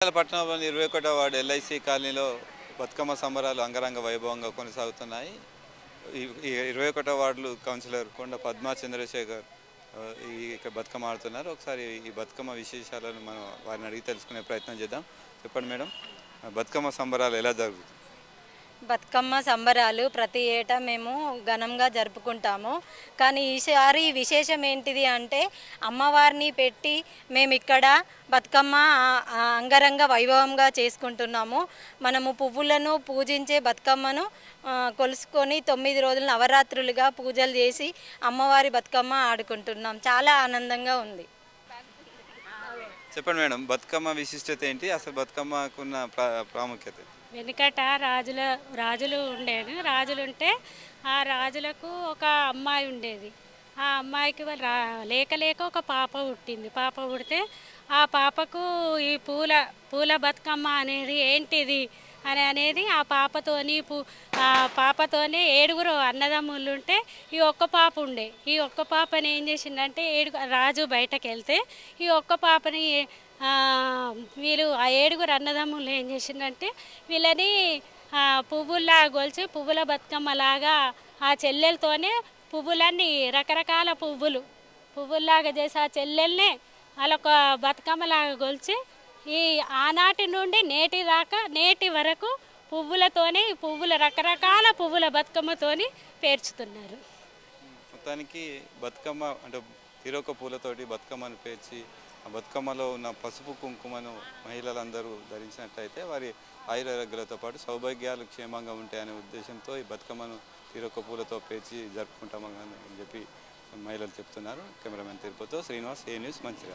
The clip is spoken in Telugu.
పట్టణంలోని 21వ వార్డు ఎల్ఐసి కాలనీలో బతుకమ్మ సంబరాలు అంగరంగ వైభవంగా కొనసాగుతున్నాయి. ఈ 21వ వార్డు కౌన్సిలర్ కొండ పద్మా చంద్రశేఖర్ ఈ బతుకమ్మ ఆడుతున్నారు. ఒకసారి ఈ బతుకమ్మ విశేషాలను మనం వారిని అడిగి తెలుసుకునే ప్రయత్నం చేద్దాం. చెప్పండి మేడం, బతుకమ్మ సంబరాలు ఎలా జరుగుతుంది? బతుకమ్మ సంబరాలు ప్రతి ఏటా మేము ఘనంగా జరుపుకుంటాము. కానీ ఈసారి విశేషం ఏంటిది అంటే అమ్మవారిని పెట్టి మేము ఇక్కడ బతుకమ్మ అంగరంగ వైభవంగా చేసుకుంటున్నాము. మనము పువ్వులను పూజించే బతుకమ్మను కొలుసుకొని 9 రోజులు నవరాత్రులుగా పూజలు చేసి అమ్మవారి బతుకమ్మ ఆడుకుంటున్నాం. చాలా ఆనందంగా ఉంది. చెప్పండి మేడం, బతుకమ్మ విశిష్టత ఏంటి? అసలు బతుకమ్మకున్న ప్రాముఖ్యత? వెనుకట రాజులు ఉండేది. రాజులుంటే ఆ రాజులకు ఒక అమ్మాయి ఉండేది. ఆ అమ్మాయికి లేక ఒక పాప పుట్టింది. పాప పుడితే ఆ పాపకు ఈ పూల బతుకమ్మ అనేది ఏంటిది అనేది ఆ పాపతోనే 7 అన్నదమ్ములు ఉంటే ఈ ఒక్క పాప ఉండే. ఈ ఒక్క పాపని ఏం చేసిందంటే రాజు బయటకు వెళ్తే ఈ ఒక్క పాపని వీళ్ళు ఆ 7 అన్నదమ్ములు ఏం చేసిందంటే వీళ్ళని పువ్వుల్లా గొలిచి పువ్వుల బతుకమ్మలాగా ఆ చెల్లెలతోనే పువ్వులన్నీ రకరకాల పువ్వుల్లాగా చేసి ఆ చెల్లెల్నే వాళ్ళొక బతుకమ్మలాగా గొలిచి ఈ ఆనాటి నుండి నేటి వరకు రకరకాల పువ్వుల బతుకమ్మతోని పేర్చుతున్నారు. మొత్తానికి బతుకమ్మ అంటే తీరొక పూలతోటి బతుకమ్మను పేర్చి ఆ బతుకమ్మలో ఉన్న పసుపు కుంకుమను మహిళలందరూ ధరించినట్లయితే వారి ఆయురారోగ్యాలతో పాటు సౌభాగ్యాలు క్షేమంగా ఉంటాయనే ఉద్దేశంతో ఈ బతుకమ్మను తీరొక పూలతో పేర్చి జరుపుకుంటామని చెప్పి మహిళలు చెప్తున్నారు. కెమెరామెన్ తిరుపతితో శ్రీనివాస్, ఏ న్యూస్, మంచిర్యాల.